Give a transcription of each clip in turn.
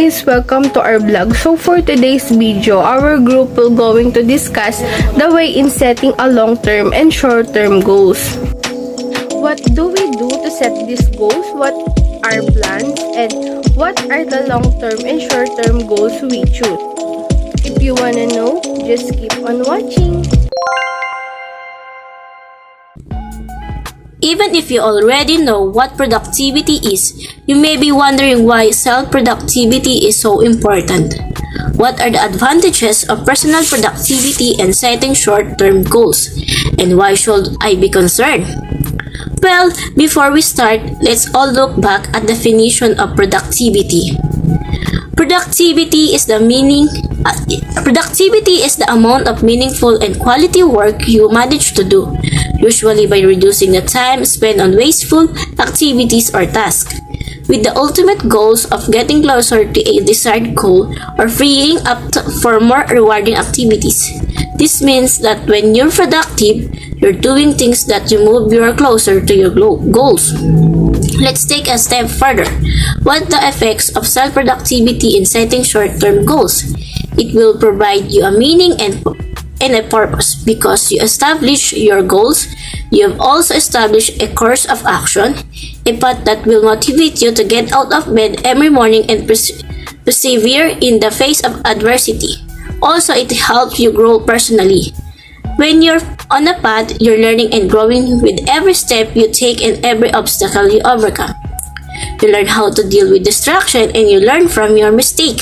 guys, welcome to our vlog. So for today's video, our group will going to discuss the way in setting a long-term and short-term goals. What do we do to set these goals? What are plans? And what are the long-term and short-term goals we choose? If you wanna know, just keep on watching. Even if you already know what productivity is, you may be wondering why self-productivity is so important. What are the advantages of personal productivity and setting short-term goals? And why should I be concerned? Well, before we start, let's all look back at the definition of productivity. Productivity is the amount of meaningful and quality work you manage to do, usually by reducing the time spent on wasteful activities or tasks, with the ultimate goals of getting closer to a desired goal or freeing up for more rewarding activities. This means that when you're productive, you're doing things that you move you closer to your goals. Let's take a step further. What are the effects of self-productivity in setting short-term goals? It will provide you a meaning and a purpose. Because you establish your goals, you have also established a course of action, a path that will motivate you to get out of bed every morning and persevere in the face of adversity. Also, it helps you grow personally. When you're on a path, you're learning and growing with every step you take and every obstacle you overcome. You learn how to deal with distraction and you learn from your mistake.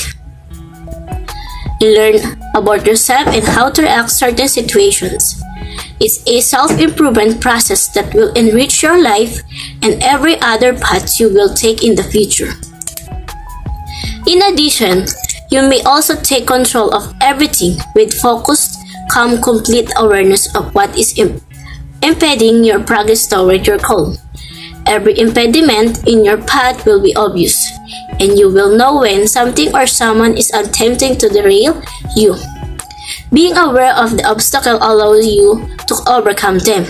You learn about yourself and how to react to certain situations. It's a self-improvement process that will enrich your life and every other path you will take in the future. In addition, you may also take control of everything with focused, calm, complete awareness of what is impeding your progress toward your goal. Every impediment in your path will be obvious, and you will know when something or someone is attempting to derail you. Being aware of the obstacle allows you to overcome them.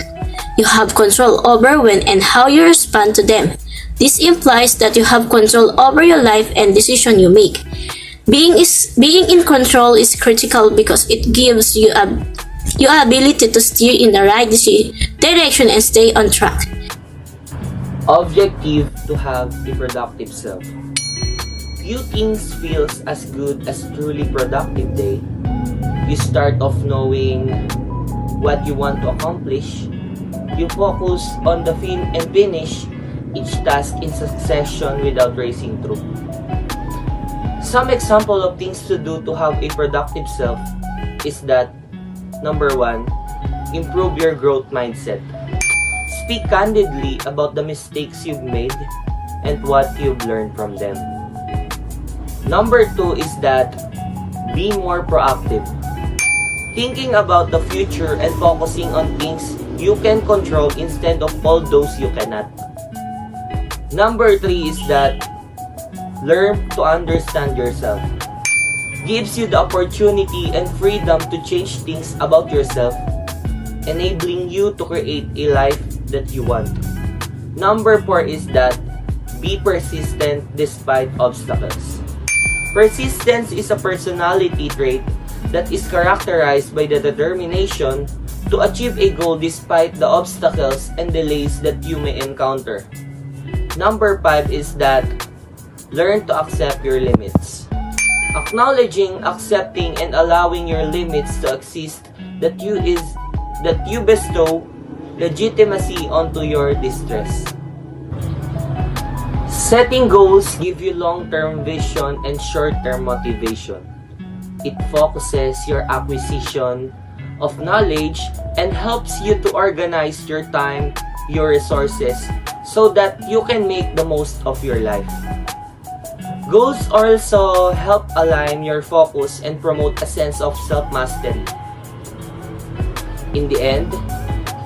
You have control over when and how you respond to them. This implies that you have control over your life and decisions you make. Being in control is critical because it gives you your ability to steer in the right direction and stay on track. Objective to have a productive self. Few things feels as good as truly productive day. You start off knowing what you want to accomplish. You focus on the and finish each task in succession without racing through. Some example of things to do to have a productive self is that, number 1, improve your growth mindset. Speak candidly about the mistakes you've made and what you've learned from them. Number 2 is that, be more proactive. Thinking about the future and focusing on things you can control instead of all those you cannot. Number 3 is that, learn to understand yourself. Gives you the opportunity and freedom to change things about yourself, enabling you to create a life that you want. Number 4 is that, be persistent despite obstacles. Persistence is a personality trait that is characterized by the determination to achieve a goal despite the obstacles and delays that you may encounter. Number 5 is that, learn to accept your limits. Acknowledging, accepting, and allowing your limits to exist that you bestow legitimacy onto your distress. Setting goals give you long-term vision and short-term motivation. It focuses your acquisition of knowledge and helps you to organize your time, your resources, so that you can make the most of your life. Goals also help align your focus and promote a sense of self-mastery. In the end,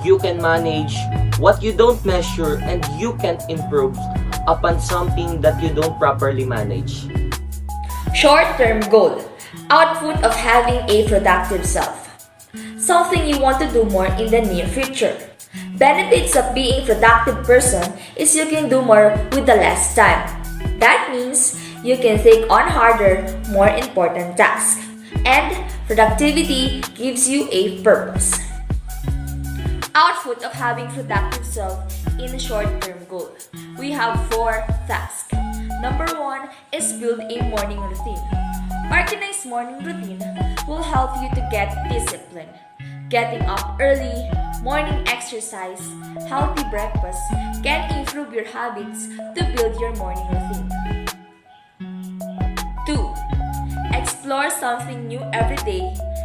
you can manage what you don't measure and you can improve upon something that you don't properly manage. Short-term goal, output of having a productive self. Something you want to do more in the near future. Benefits of being a productive person is you can do more with the less time. That means You can take on harder, more important tasks. And productivity gives you a purpose. Output of having productive self in a short-term goal. We have 4 tasks. Number 1 is build a morning routine. Organized morning routine will help you to get discipline. Getting up early, morning exercise, healthy breakfast can improve your habits to build your morning routine. 2. Explore something new every day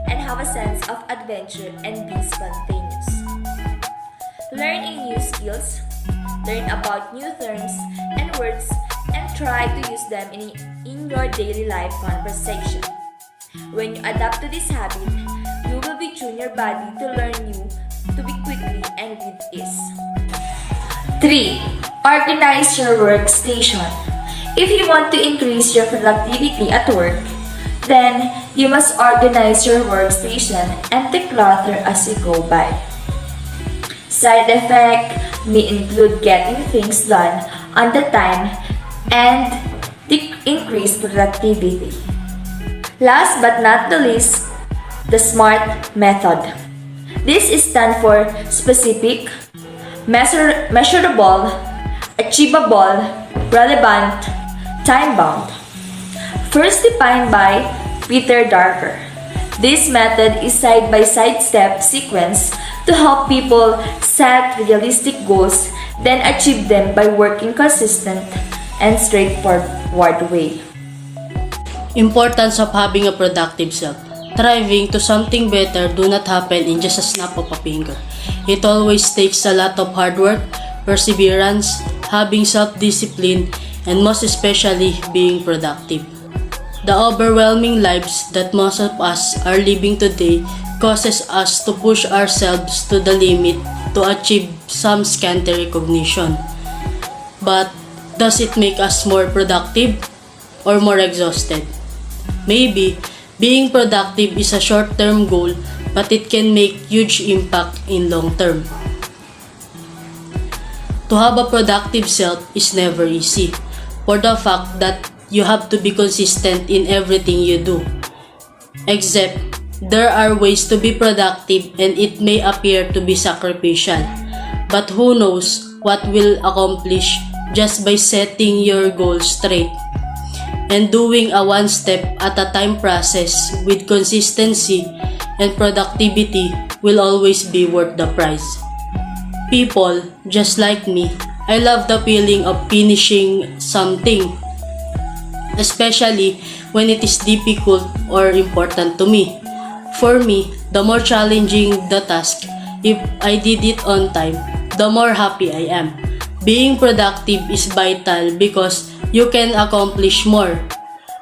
and have a sense of adventure and be spontaneous. Learn new skills, learn about new terms and words, and try to use them in your daily life conversation. When you adapt to this habit, you will be tune your body to learn new to be quickly and with ease. 3. Organize your workstation. If you want to increase your productivity at work, then you must organize your workstation and declutter as you go by. Side effect may include getting things done on the time and increase productivity. Last but not the least, the SMART method. This stands for specific, measurable, achievable, relevant, time-bound. First defined by Peter Drucker. This method is side-by-side step sequence to help people set realistic goals, then achieve them by working consistent and straightforward way. Importance of having a productive self. Striving to something better do not happen in just a snap of a finger. It always takes a lot of hard work, perseverance, having self-discipline, and most especially being productive. The overwhelming lives that most of us are living today causes us to push ourselves to the limit to achieve some scanty recognition. But does it make us more productive or more exhausted? Maybe being productive is a short-term goal, but it can make huge impact in long term. To have a productive self is never easy, for the fact that you have to be consistent in everything you do. Except, there are ways to be productive and it may appear to be sacrificial. But who knows what will accomplish just by setting your goals straight and doing a one step at a time process with consistency and productivity will always be worth the price. People, just like me, I love the feeling of finishing something, especially when it is difficult or important to me. For me, the more challenging the task, if I did it on time, the more happy I am. Being productive is vital because you can accomplish more.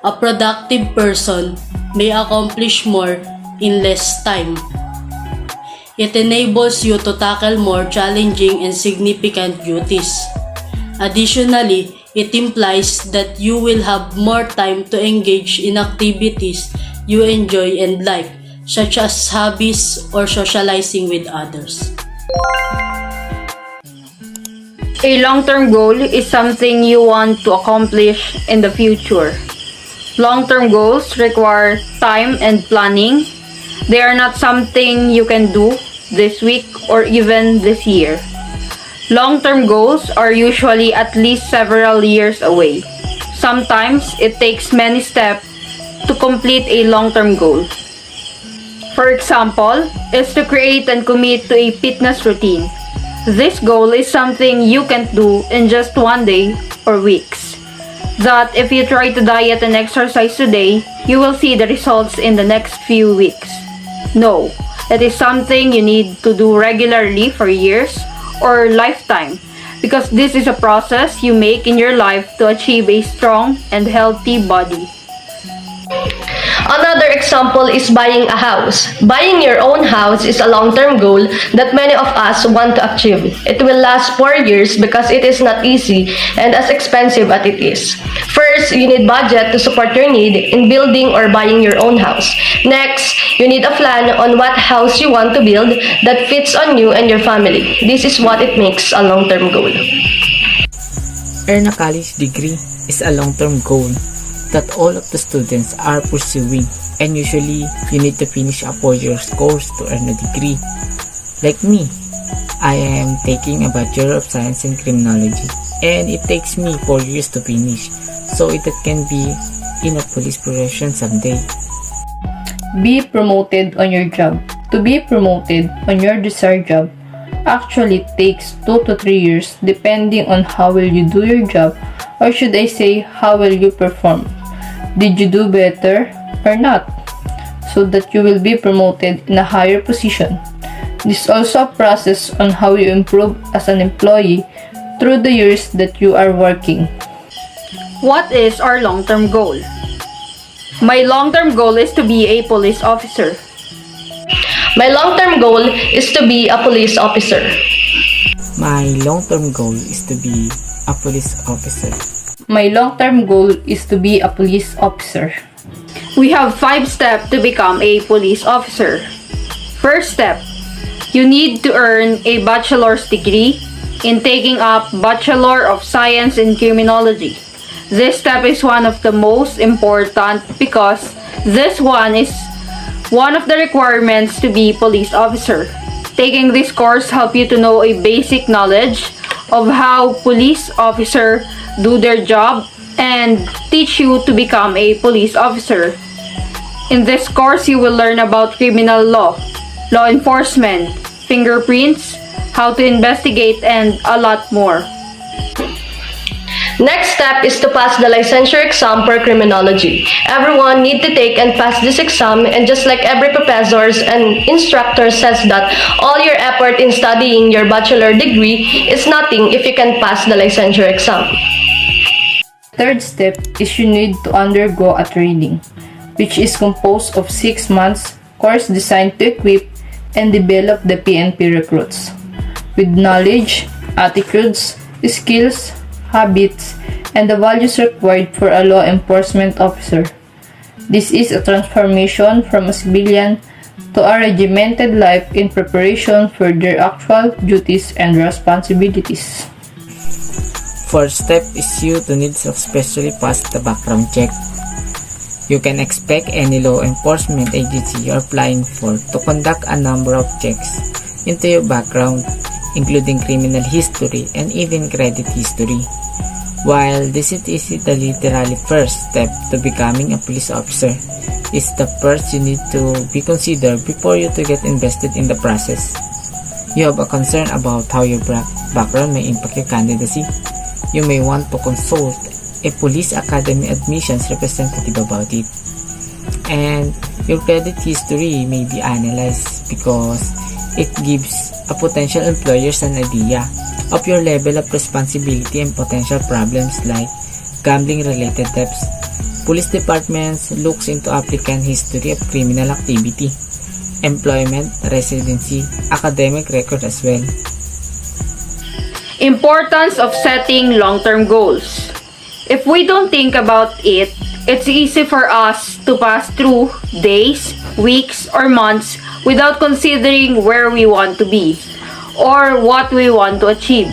A productive person may accomplish more in less time. It enables you to tackle more challenging and significant duties. Additionally, it implies that you will have more time to engage in activities you enjoy and like, such as hobbies or socializing with others. A long-term goal is something you want to accomplish in the future. Long-term goals require time and planning. They are not something you can do this week or even this year. Long-term goals are usually at least several years away. Sometimes it takes many steps to complete a long-term goal. For example, is to create and commit to a fitness routine. This goal is something you can't do in just one day or weeks. That if you try to diet and exercise today, you will see the results in the next few weeks. No, it is something you need to do regularly for years or lifetime, because this is a process you make in your life to achieve a strong and healthy body. Another example is buying a house. Buying your own house is a long-term goal that many of us want to achieve. It will last 4 years because it is not easy and as expensive as it is. First, you need budget to support your need in building or buying your own house. Next, you need a plan on what house you want to build that fits on you and your family. This is what it makes a long-term goal. Earn a college degree is a long-term goal. that all of the students are pursuing, and usually you need to finish a 4-year course to earn a degree. Like me, I am taking a Bachelor of Science in Criminology, and it takes me 4 years to finish, so it can be in a police profession someday. Be promoted on your job. To be promoted on your desired job actually takes 2 to 3 years depending on how will you do your job, or should I say how will you perform. Did you do better or not? So that you will be promoted in a higher position. This is also a process on how you improve as an employee through the years that you are working. What is our long-term goal? My long-term goal is to be a police officer. My long-term goal is to be a police officer. My long-term goal is to be a police officer. My long-term goal is to be a police officer. We have 5 steps to become a police officer. First step, you need to earn a bachelor's degree in taking up Bachelor of Science in Criminology. This step is one of the most important because this one is one of the requirements to be police officer. Taking this course help you to know a basic knowledge of how police officer do their job and teach you to become a police officer. In this course, you will learn about criminal law, law enforcement, fingerprints, how to investigate, and a lot more. Next step is to pass the licensure exam for criminology. Everyone need to take and pass this exam, and just like every professors and instructor says that all your effort in studying your bachelor degree is nothing if you can pass the licensure exam. Third step is you need to undergo a training, which is composed of 6 months course designed to equip and develop the PNP recruits with knowledge, attitudes, skills, habits, and the values required for a law enforcement officer. This is a transformation from a civilian to a regimented life in preparation for their actual duties and responsibilities. Fourth step is you to need to especially pass the background check. You can expect any law enforcement agency you're applying for to conduct a number of checks into your background, including criminal history and even credit history. While this is the literally first step to becoming a police officer, it's the first you need to be considered before you to get invested in the process. You have a concern about how your background may impact your candidacy. You may want to consult a police academy admissions representative about it. And your credit history may be analyzed because it gives a potential employers an idea of your level of responsibility and potential problems like gambling-related debts. Police departments looks into applicant history of criminal activity, employment, residency, academic record as well. Importance of setting long-term goals. If we don't think about it, it's easy for us to pass through days, weeks, or months without considering where we want to be or what we want to achieve.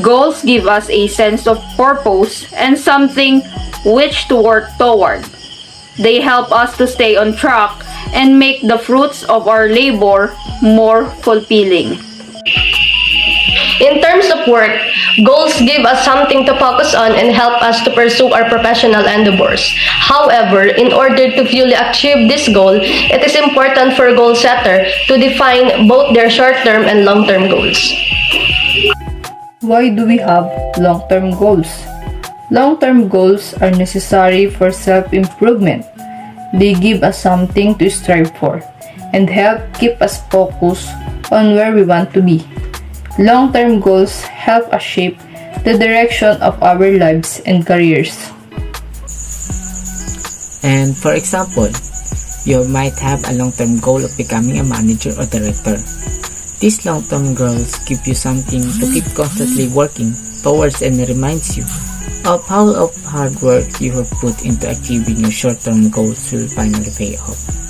Goals give us a sense of purpose and something which to work toward. They help us to stay on track and make the fruits of our labor more fulfilling. In terms of work, goals give us something to focus on and help us to pursue our professional endeavors. However, in order to fully achieve this goal, it is important for a goal setter to define both their short-term and long-term goals. Why do we have long-term goals? Long-term goals are necessary for self-improvement. They give us something to strive for and help keep us focused on where we want to be. Long-term goals help us shape the direction of our lives and careers. And for example, you might have a long-term goal of becoming a manager or director. These long-term goals give you something to keep constantly working towards and reminds you of how hard work you have put into achieving your short-term goals will finally pay off.